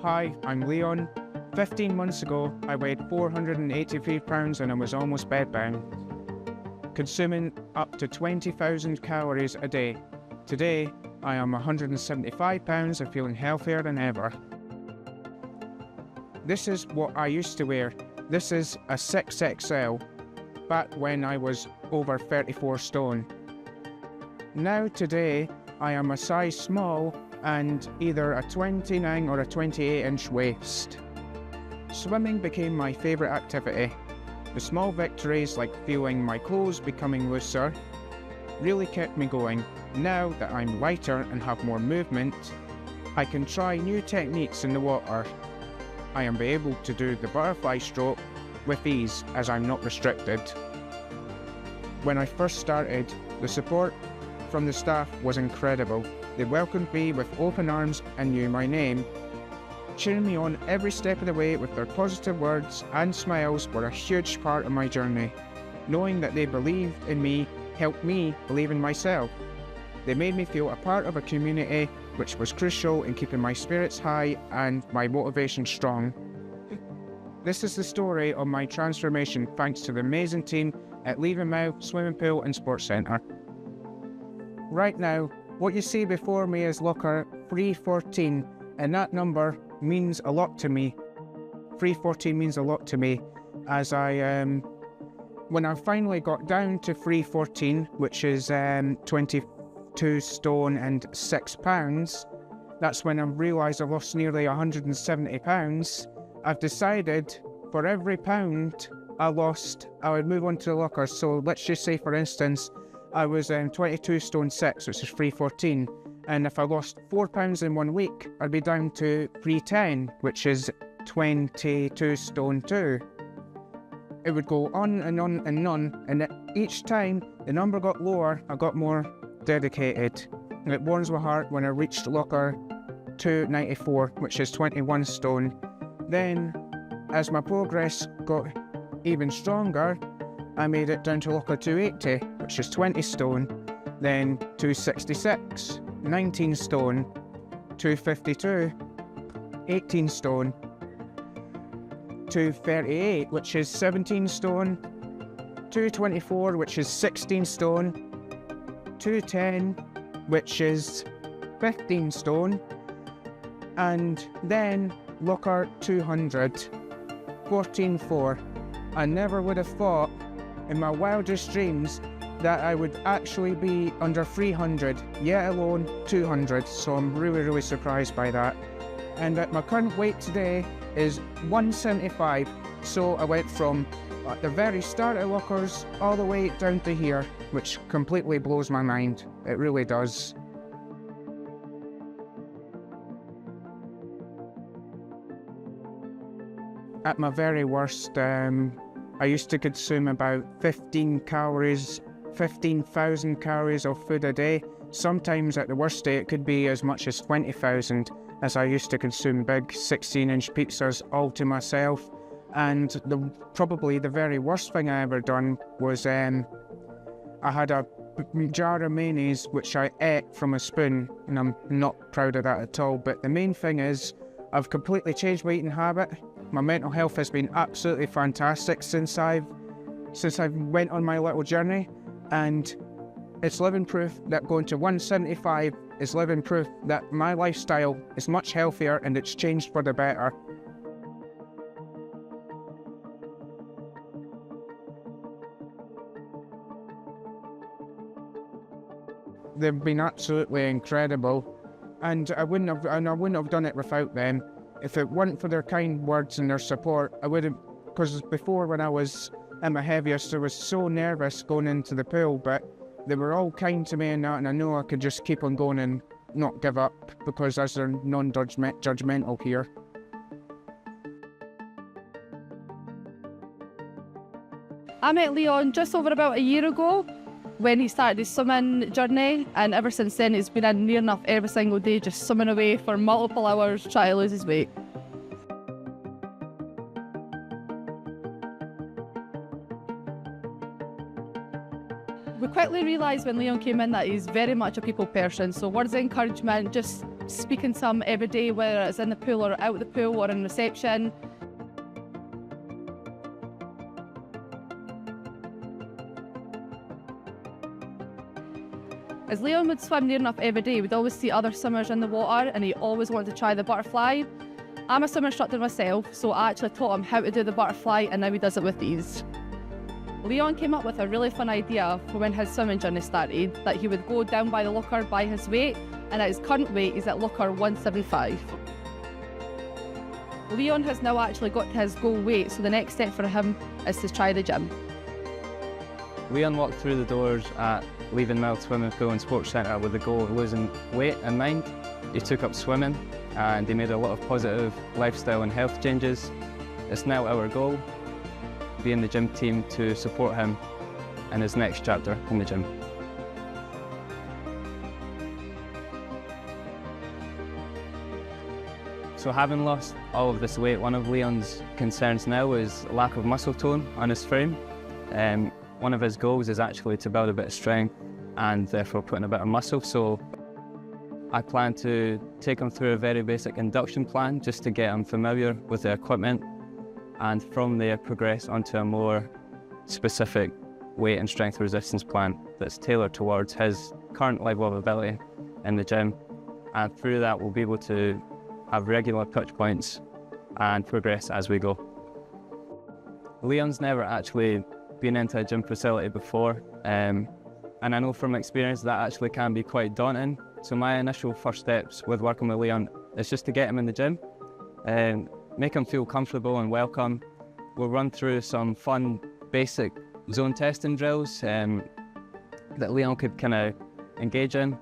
Hi, I'm Leon. 15 months ago, I weighed 483 pounds and I was almost bedbound, consuming up to 20,000 calories a day. Today, I am 175 pounds and feeling healthier than ever. This is what I used to wear. This is a 6XL, back when I was over 34 stone. Now today, I am a size small and either a 29 or a 28-inch waist. Swimming became my favourite activity. The small victories, like feeling my clothes becoming looser, really kept me going. Now that I'm lighter and have more movement, I can try new techniques in the water. I am able to do the butterfly stroke with ease as I'm not restricted. When I first started, the support from the staff was incredible. They welcomed me with open arms and knew my name. Cheering me on every step of the way with their positive words and smiles were a huge part of my journey. Knowing that they believed in me helped me believe in myself. They made me feel a part of a community, which was crucial in keeping my spirits high and my motivation strong. This is the story of my transformation thanks to the amazing team at Levenmouth Swimming Pool and Sports Centre. Right now, what you see before me is locker 314, and that number means a lot to me. 314 means a lot to me, as when I finally got down to 314, which is 22 stone and 6 pounds, that's when I realised I lost nearly 170 pounds. I've decided for every pound I lost, I would move on to the locker. So let's just say, for instance, I was 22 stone 6, which is 314, and if I lost 4 pounds in 1 week, I'd be down to 310, which is 22 stone 2. It would go on and on and on, and each time the number got lower, I got more dedicated. And it warms my heart when I reached locker 294, which is 21 stone. Then, as my progress got even stronger, I made it down to locker 280, which is 20 stone, then 266, 19 stone, 252, 18 stone, 238, which is 17 stone, 224, which is 16 stone, 210, which is 15 stone, and then locker 200, 14.4. I never would have thought in my wildest dreams that I would actually be under 300, yet alone 200, so I'm really surprised by that. And that my current weight today is 175, so I went from at the very start of lockers all the way down to here, which completely blows my mind. It really does. At my very worst, I used to consume about 15,000 calories of food a day. Sometimes at the worst day it could be as much as 20,000, as I used to consume big 16-inch pizzas all to myself. And probably the very worst thing I ever done was I had a jar of mayonnaise which I ate from a spoon, and I'm not proud of that at all. But the main thing is I've completely changed my eating habit. My mental health has been absolutely fantastic since I went on my little journey, and it's living proof that going to 175 is living proof that my lifestyle is much healthier and it's changed for the better. They've been absolutely incredible, and I wouldn't have done it without them. If it weren't for their kind words and their support, I wouldn't, because before when I was at my heaviest, I was so nervous going into the pool, but they were all kind to me and that, and I know I could just keep on going and not give up, because as they're non-judgmental here. I met Leon just over about a year ago when he started his swimming journey, and ever since then he's been in near enough every single day, just swimming away for multiple hours trying to lose his weight. We quickly realised when Leon came in that he's very much a people person, so words of encouragement, just speaking to him every day, whether it's in the pool or out the pool or in reception. As Leon would swim near enough every day, we'd always see other swimmers in the water and he always wanted to try the butterfly. I'm a swim instructor myself, so I actually taught him how to do the butterfly and now he does it with ease. Leon came up with a really fun idea for when his swimming journey started, that he would go down by the locker by his weight, and at his current weight he's at locker 175. Leon has now actually got to his goal weight, so the next step for him is to try the gym. Leon walked through the doors at Levenmouth Swimming Pool and Sports Centre with the goal of losing weight in mind. He took up swimming and he made a lot of positive lifestyle and health changes. It's now our goal to be in the gym team to support him in his next chapter in the gym. So having lost all of this weight, one of Leon's concerns now is lack of muscle tone on his frame. One of his goals is actually to build a bit of strength and therefore put in a bit of muscle. So I plan to take him through a very basic induction plan just to get him familiar with the equipment, and from there progress onto a more specific weight and strength resistance plan that's tailored towards his current level of ability in the gym. And through that we'll be able to have regular touch points and progress as we go. Leon's never actually been into a gym facility before, and I know from experience that actually can be quite daunting. So my initial first steps with working with Leon is just to get him in the gym and make him feel comfortable and welcome. We'll run through some fun basic zone testing drills that Leon could kind of engage in,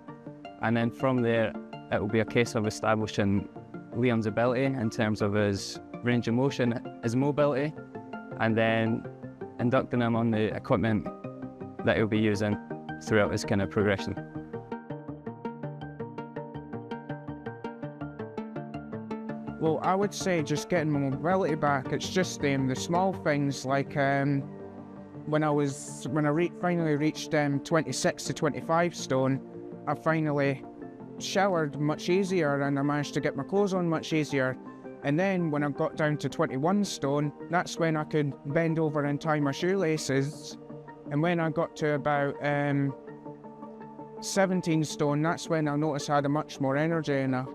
and then from there it will be a case of establishing Leon's ability in terms of his range of motion, his mobility, and then inducting him on the equipment that he'll be using throughout his kind of progression. Well, I would say just getting my mobility back. It's just the small things like when I finally reached 26 to 25 stone, I finally showered much easier and I managed to get my clothes on much easier. And then when I got down to 21 stone, that's when I could bend over and tie my shoelaces. And when I got to about 17 stone, that's when I noticed I had a much more energy and I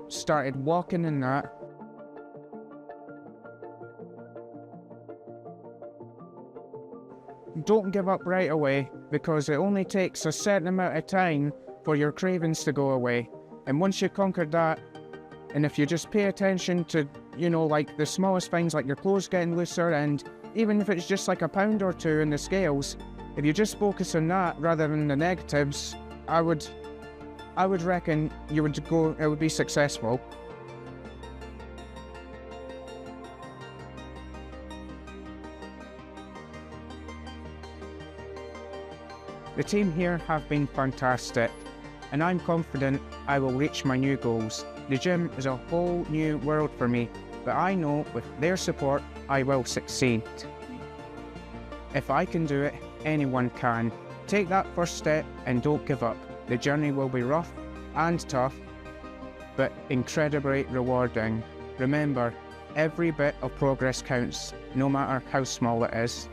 started walking and that. Don't give up right away, because it only takes a certain amount of time for your cravings to go away. And once you conquered that, and if you just pay attention to, like the smallest things like your clothes getting looser, and even if it's just like a pound or two in the scales, if you just focus on that rather than the negatives, I would reckon it would be successful. The team here have been fantastic, and I'm confident I will reach my new goals. The gym is a whole new world for me, but I know with their support I will succeed. If I can do it, anyone can. Take that first step and don't give up. The journey will be rough and tough, but incredibly rewarding. Remember, every bit of progress counts, no matter how small it is.